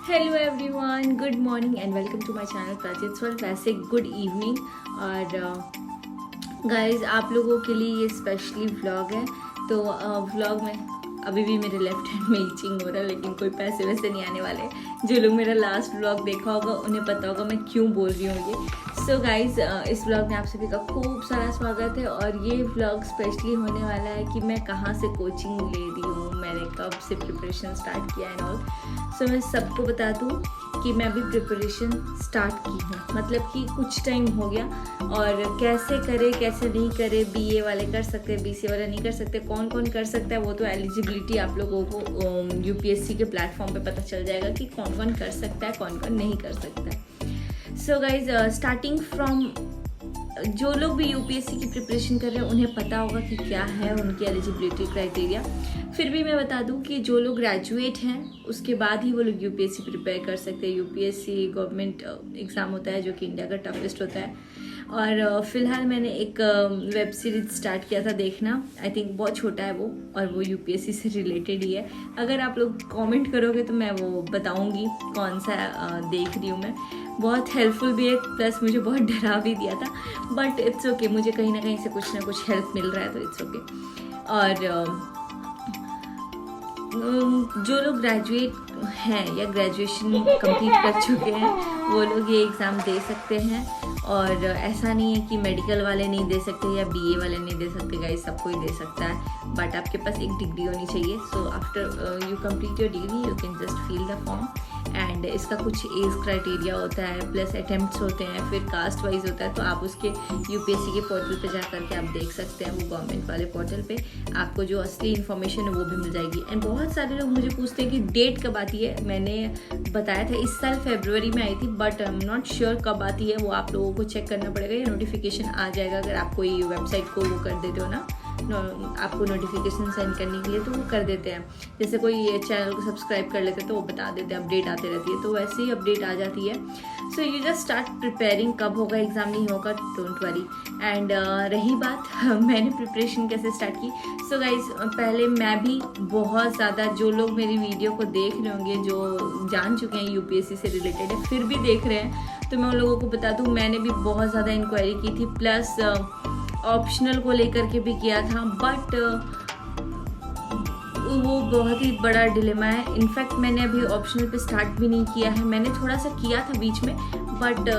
Hello everyone, good morning and welcome to my channel Prachit world. वैसे good evening. और guys आप लोगों के लिए ये स्पेशली व्लॉग है। तो व्लॉग में अभी भी मेरे लेफ्ट हैंड में ईचिंग हो रहा है, लेकिन कोई पैसे वैसे नहीं आने वाले। जो लोग मेरा लास्ट व्लॉग देखा होगा उन्हें पता होगा मैं क्यों बोल रही हूँ ये। सो गाइज इस व्लॉग में आप सभी का खूब सारा स्वागत है। और ये व्लॉग स्पेशली होने वाला है कि मैं कहाँ से कोचिंग ले रही हूँ, मैंने कब से प्रिपरेशन स्टार्ट किया एंड ऑल। सो मैं सबको बता दूँ कि मैं अभी प्रिपरेशन स्टार्ट की हूँ, मतलब कि कुछ टाइम हो गया। और कैसे करे कैसे नहीं करे, बीए वाले कर सकते हैं, बीसीए वाले नहीं कर सकते, कौन कौन कर सकता है वो तो एलिजिबिलिटी आप लोगों को यूपीएससी के प्लेटफॉर्म पे पता चल जाएगा कि कौन कौन कर सकता है, कौन कौन नहीं कर सकता है। सो गाइज स्टार्टिंग फ्रॉम जो लोग भी यूपीएससी की प्रिपरेशन कर रहे हैं उन्हें पता होगा कि क्या है उनकी एलिजिबिलिटी क्राइटेरिया। फिर भी मैं बता दूं कि जो लोग ग्रेजुएट हैं उसके बाद ही वो लोग यूपीएससी प्रिपेयर कर सकते हैं। यूपीएससी गवर्नमेंट एग्ज़ाम होता है जो कि इंडिया का टफेस्ट होता है। और फिलहाल मैंने एक वेब सीरीज स्टार्ट किया था देखना, आई थिंक बहुत छोटा है वो, और वो यूपीएससी से रिलेटेड ही है। अगर आप लोग कमेंट करोगे तो मैं वो बताऊंगी कौन सा देख रही हूँ मैं। बहुत हेल्पफुल भी है, प्लस मुझे बहुत डरा भी दिया था, बट इट्स ओके, मुझे कहीं ना कहीं से कुछ ना कुछ हेल्प मिल रहा है तो इट्स ओके। और जो लोग ग्रेजुएट हैं या ग्रेजुएशन कंप्लीट कर चुके हैं वो लोग ये एग्ज़ाम दे सकते हैं। और ऐसा नहीं है कि मेडिकल वाले नहीं दे सकते या बीए वाले नहीं दे सकते, गाइस सब कोई दे सकता है, बट आपके पास एक डिग्री होनी चाहिए। So after you complete your degree you can just fill the form. And इसका कुछ एज क्राइटेरिया होता है, प्लस अटेम्प्ट्स होते हैं, फिर कास्ट वाइज होता है। तो आप उसके यूपीएससी के पोर्टल पे जा करके आप देख सकते हैं, वो गवर्नमेंट वाले पोर्टल पे आपको जो असली इन्फॉर्मेशन है वो भी मिल जाएगी। एंड बहुत सारे लोग मुझे पूछते हैं कि डेट कब आती है। मैंने बताया था इस साल फरवरी में आई थी, but I am not sure कब आती है, वो आप लोगों को चेक करना पड़ेगा या नोटिफिकेशन आ जाएगा अगर आप कोई वेबसाइट को वो कर देते हो ना, आपको नोटिफिकेशन सेंड करने के लिए, तो वो कर देते हैं। जैसे कोई चैनल को सब्सक्राइब कर लेते हैं तो वो बता देते हैं, अपडेट आती रहती है, तो वैसे ही अपडेट आ जाती है। So you just start preparing, कब होगा एग्ज़ाम नहीं होगा डोंट वरी। एंड रही बात मैंने प्रिपरेशन कैसे स्टार्ट की। सो गाइज पहले मैं भी बहुत ज़्यादा, जो लोग मेरी वीडियो को देख रहे होंगे जो जान चुके हैं यूपीएससी से रिलेटेड है फिर भी देख रहे हैं, तो मैं उन लोगों को बता दूँ मैंने भी बहुत ज़्यादा इंक्वायरी की थी, प्लस ऑप्शनल को लेकर के भी किया था, बट वो बहुत ही बड़ा डिलेमा है। इनफैक्ट मैंने अभी ऑप्शनल पे स्टार्ट भी नहीं किया है, मैंने थोड़ा सा किया था बीच में, but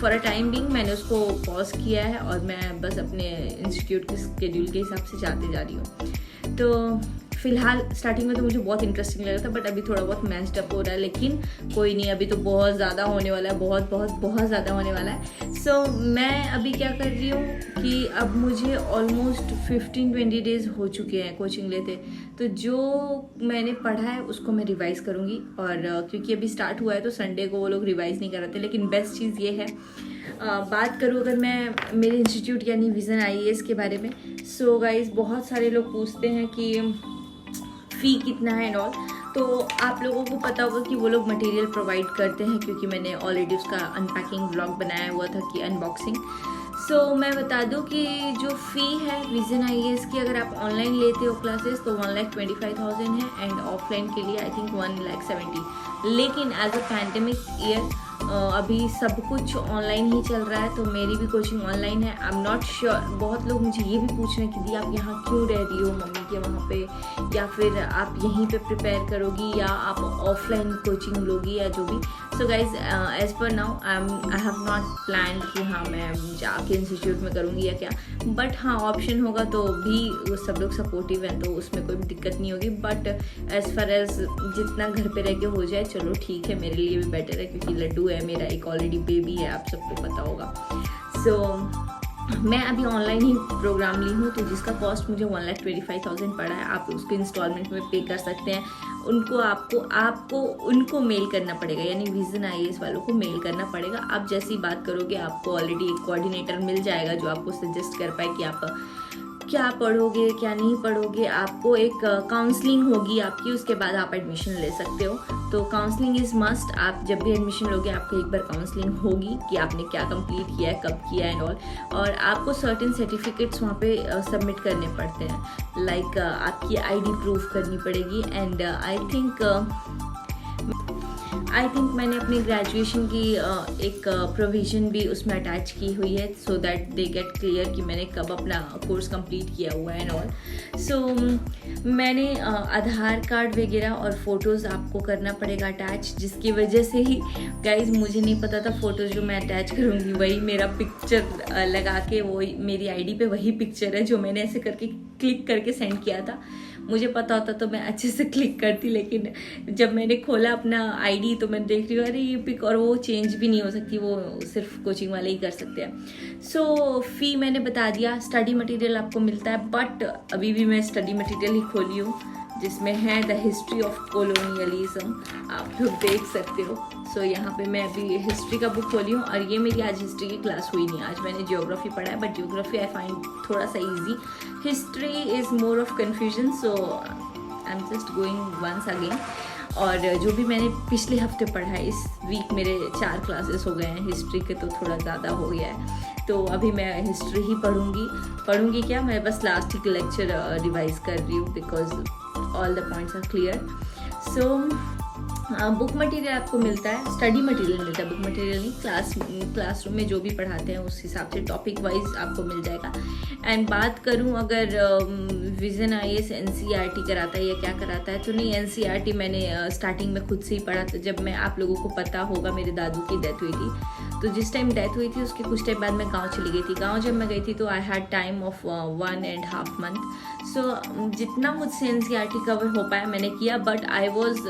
for a time being मैंने उसको पॉज किया है और मैं बस अपने इंस्टीट्यूट के स्केड्यूल के हिसाब से जाते जा रही हूँ। तो फिलहाल स्टार्टिंग में तो मुझे बहुत इंटरेस्टिंग लग रहा था, बट अभी थोड़ा बहुत मैच्ड अप हो रहा है, लेकिन कोई नहीं, अभी तो बहुत ज़्यादा होने वाला है, बहुत बहुत बहुत ज़्यादा होने वाला है। सो मैं अभी क्या कर रही हूँ कि अब मुझे ऑलमोस्ट 15-20 डेज़ हो चुके हैं कोचिंग लेते, तो जो मैंने पढ़ा है उसको मैं रिवाइज़ करूँगी। और क्योंकि अभी स्टार्ट हुआ है तो संडे को वो लोग रिवाइज़ नहीं कर रहे थे, लेकिन बेस्ट चीज़ ये है, बात करूँ अगर मैं मेरे इंस्टीट्यूट यानी विज़न आईएएस के बारे में। सो गाइज बहुत सारे लोग पूछते हैं कि फ़ी कितना है एंड ऑल, तो आप लोगों को पता होगा कि वो लोग मटेरियल प्रोवाइड करते हैं, क्योंकि मैंने ऑलरेडी उसका अनपैकिंग व्लॉग बनाया हुआ था कि अनबॉक्सिंग। सो मैं बता दूं कि जो फ़ी है विज़न आईएएस की, अगर आप ऑनलाइन लेते हो क्लासेस तो 1,25,000 है, एंड ऑफलाइन के लिए आई थिंक 1,70,000। लेकिन एज अ पैंडेमिक ईयर अभी सब कुछ ऑनलाइन ही चल रहा है, तो मेरी भी कोचिंग ऑनलाइन है। आई एम नॉट श्योर, बहुत लोग मुझे ये भी पूछ रहे हैं कि दी आप यहाँ क्यों रह रही हो मम्मी के वहाँ पे, या फिर आप यहीं पे प्रिपेयर करोगी या आप ऑफलाइन कोचिंग लोगी या जो भी। So guys as per now I have not plan कि हाँ मैं जाके इंस्टीट्यूट में करूँगी या क्या, बट हाँ ऑप्शन होगा तो भी वो सब लोग सपोर्टिव हैं, तो उसमें कोई भी दिक्कत नहीं होगी। बट एज फार एज जितना घर पे रह के हो जाए चलो ठीक है, मेरे लिए भी बेटर है, क्योंकि लड्डू है मेरा, एक ऑलरेडी बेबी है, आप सबको पता होगा। सो मैं अभी ऑनलाइन ही प्रोग्राम ली हूँ, तो जिसका कॉस्ट मुझे 1,25,000 पड़ा है। आप उसको इंस्टॉलमेंट में पे कर सकते हैं, आपको उनको मेल करना पड़ेगा, यानी विज़न आईएएस वालों को मेल करना पड़ेगा। आप जैसी बात करोगे आपको ऑलरेडी एक कोऑर्डिनेटर मिल जाएगा जो आपको सजेस्ट कर पाए कि आप क्या पढ़ोगे क्या नहीं पढ़ोगे। आपको एक काउंसलिंग होगी आपकी, उसके बाद आप एडमिशन ले सकते हो। तो काउंसलिंग इज़ मस्ट, आप जब भी एडमिशन लोगे आपको एक बार काउंसलिंग होगी कि आपने क्या कंप्लीट किया है, कब किया है एंड ऑल। और आपको सर्टेन सर्टिफिकेट्स वहाँ पे सबमिट करने पड़ते हैं, लाइक आपकी आईडी प्रूफ करनी पड़ेगी, and I think I think मैंने अपनी ग्रेजुएशन की एक प्रोविज़न भी उसमें अटैच की हुई है, so that they get clear कि मैंने कब अपना कोर्स कंप्लीट किया हुआ है एंड ऑल। सो मैंने आधार कार्ड वगैरह और फ़ोटोज़ आपको करना पड़ेगा अटैच, जिसकी वजह से ही गाइज मुझे नहीं पता था फ़ोटोज़ जो मैं अटैच करूँगी वही मेरा पिक्चर लगा के वो मेरी आईडी पे वही पिक्चर है जो मैंने ऐसे करके क्लिक करके सेंड किया था। मुझे पता होता तो मैं अच्छे से क्लिक करती, लेकिन जब मैंने खोला अपना आईडी तो मैं देख रही हूँ अरे ये पिक, और वो चेंज भी नहीं हो सकती, वो सिर्फ कोचिंग वाले ही कर सकते हैं। सो फ़ी मैंने बता दिया। स्टडी मटेरियल आपको मिलता है, बट अभी भी मैं स्टडी मटेरियल ही खोली हूँ जिसमें है द हिस्ट्री ऑफ कोलोनियलिज्म, आप लोग देख सकते हो। सो यहाँ पे मैं अभी हिस्ट्री का बुक खोली हूँ, और ये मेरी आज हिस्ट्री की क्लास हुई नहीं, आज मैंने जियोग्राफी पढ़ा है, बट जियोग्राफी आई फाइंड थोड़ा सा easy, history is more of confusion, so I am just going once again. और जो भी मैंने पिछले हफ्ते पढ़ा है, इस वीक मेरे 4 क्लासेस हो गए हैं हिस्ट्री के, तो थोड़ा ज़्यादा हो गया है, तो अभी मैं हिस्ट्री ही पढ़ूंगी क्या, मैं बस लास्ट ही लेक्चर रिवाइज कर रही हूँ because all the points are clear. So book material आपको मिलता है, स्टडी मटेरियल मिलता है, बुक मटेरियल नहीं, क्लासरूम में जो भी पढ़ाते हैं उस हिसाब से टॉपिक वाइज आपको मिल जाएगा। एंड बात करूं अगर विजन IAS NCERT कराता है या क्या कराता है, तो नहीं, NCERT मैंने स्टार्टिंग में खुद से ही पढ़ा था। जब मैं, आप लोगों को पता होगा मेरे दादू की डेथ हुई थी, तो जिस टाइम डेथ हुई थी उसके कुछ टाइम बाद मैं गाँव चली गई थी। गाँव जब मैं गई थी तो I had time of 1.5 month, सो जितना मुझसे NCERT कवर हो पाया मैंने किया, बट आई वॉज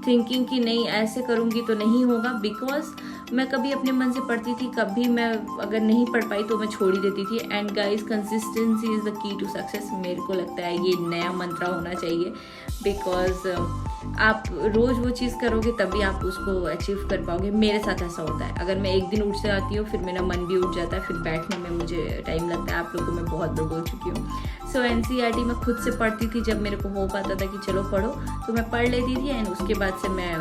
थिंकिंग कि नहीं ऐसे करूँगी तो नहीं होगा, बिकॉज मैं कभी अपने मन से पढ़ती थी, कभी मैं अगर नहीं पढ़ पाई तो मैं छोड़ ही देती थी। And guys, consistency is the key to success, मेरे को लगता है ये नया मंत्र होना चाहिए, बिकॉज आप रोज़ वो चीज़ करोगे तभी आप उसको अचीव कर पाओगे। मेरे साथ ऐसा होता है, अगर मैं एक दिन उठ से आती हूँ फिर मेरा मन भी उठ जाता है, फिर बैठने में मुझे टाइम लगता है, आप लोगों को मैं बहुत बार बोल चुकी हूँ। सो NCERT मैं खुद से पढ़ती थी, जब मेरे को हो पाता था कि चलो पढ़ो तो मैं पढ़ लेती थी, एंड उसके बाद से मैं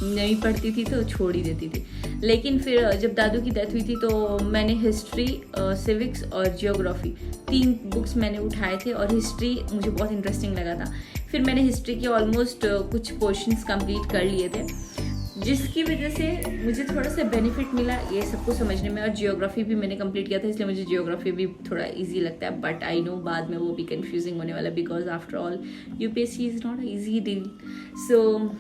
नहीं पढ़ती थी तो छोड़ ही देती थी। लेकिन फिर जब दादू की डेथ हुई थी तो मैंने हिस्ट्री, सिविक्स और जियोग्राफी 3 बुक्स मैंने उठाए थे, और हिस्ट्री मुझे बहुत इंटरेस्टिंग लगा था। फिर मैंने हिस्ट्री के ऑलमोस्ट कुछ पोर्शंस कंप्लीट कर लिए थे, जिसकी वजह से मुझे थोड़ा सा बेनिफिट मिला ये सबको समझने में। और जियोग्राफी भी मैंने कंप्लीट किया था, इसलिए मुझे जियोग्राफी भी थोड़ा इजी लगता है, बट आई नो बाद में वो भी कंफ्यूजिंग होने वाला, because after all UPSC is not a easy deal. So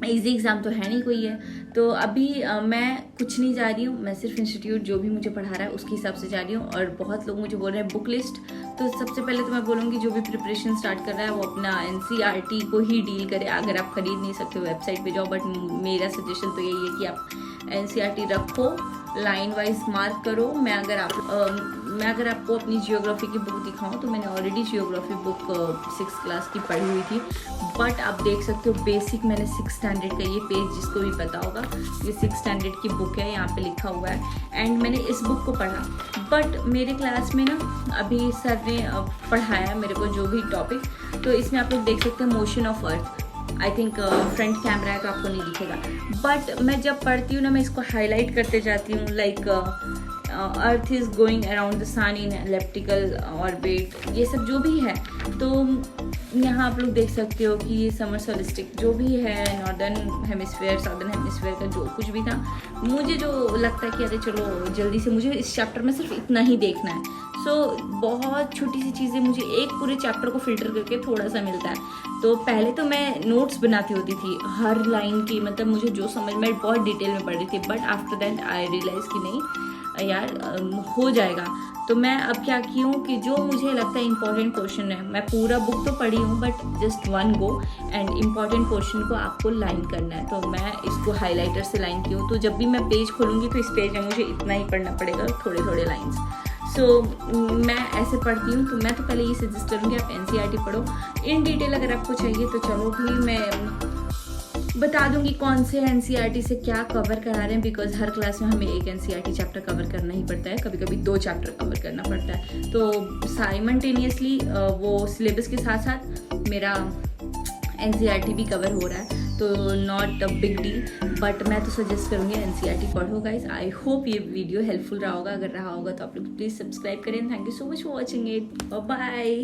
easy exam तो है नहीं कोई है। तो अभी मैं कुछ नहीं जा रही हूँ, मैं सिर्फ इंस्टीट्यूट जो भी मुझे पढ़ा रहा है उसके हिसाब से जा रही हूँ। और बहुत लोग मुझे बोल रहे हैं बुक लिस्ट, तो सबसे पहले तो मैं बोलूँगी जो भी प्रिपरेशन स्टार्ट कर रहा है वो अपना NCERT को ही डील करे। अगर आप खरीद नहीं सकते हो वेबसाइट पे जाओ, बट मेरा सजेशन तो यही है कि आप NCERT रखो, लाइन वाइज मार्क करो। मैं अगर आपको अपनी जियोग्राफी की बुक दिखाऊं तो मैंने already geography book 6th class की पढ़ी हुई थी, बट आप देख सकते हो बेसिक मैंने 6th स्टैंडर्ड का, ये पेज जिसको भी पता होगा, ये 6th स्टैंडर्ड की बुक है, यहाँ पे लिखा हुआ है। एंड मैंने इस बुक को पढ़ा, बट मेरे क्लास में ना अभी सर ने पढ़ाया मेरे को जो भी टॉपिक, तो इसमें आप लोग देख सकते हैं motion of earth, I think front camera है तो आपको नहीं दिखेगा, बट मैं जब पढ़ती हूँ ना मैं इसको हाईलाइट करते जाती हूँ, like earth is going around the sun in elliptical orbit, ये सब जो भी है। तो यहाँ आप लोग देख सकते हो कि ये समर सोलिस्टिक जो भी है, नॉर्दर्न हेमिस्फेयर, साउदर्न हेमिस्फेयर का जो कुछ भी था, मुझे जो लगता है कि अरे चलो जल्दी से मुझे इस चैप्टर में सिर्फ इतना ही देखना है। सो बहुत छोटी सी चीज़ें मुझे एक पूरे चैप्टर को फिल्टर करके थोड़ा सा मिलता है। तो पहले तो मैं नोट्स बनाती होती थी हर लाइन की, मतलब मुझे जो समझ में बहुत डिटेल में पढ़ रही थी, but after that I realise कि नहीं यार हो जाएगा। तो मैं अब क्या की हूँ कि जो मुझे लगता है इंपॉर्टेंट क्वेश्चन है, मैं पूरा बुक तो पढ़ी हूँ but just one go, and important question को आपको लाइन करना है, तो मैं इसको हाईलाइटर से लाइन की हूँ। तो जब भी मैं पेज खोलूँगी तो इस पेज में मुझे इतना ही पढ़ना पड़ेगा, थोड़े थोड़े लाइन्स। सो मैं ऐसे पढ़ती हूँ, तो मैं तो पहले ये सजेस्ट करूँगी आप NCERT पढ़ो। इन डिटेल अगर आपको चाहिए तो चलो भी मैं बता दूंगी कौन से NCERT से क्या कवर करा रहे हैं, बिकॉज हर क्लास में हमें एक NCERT चैप्टर कवर करना ही पड़ता है, कभी कभी 2 चैप्टर कवर करना पड़ता है। तो साइमल्टेनियसली वो सिलेबस के साथ साथ मेरा NCERT भी कवर हो रहा है, तो not a big deal, but मैं तो सजेस्ट करूँगी NCERT पढ़ो गाइज। आई होप ये वीडियो हेल्पफुल रहा होगा, अगर रहा होगा तो आप लोग प्लीज़ सब्सक्राइब करें। Thank you so much for watching it, bye.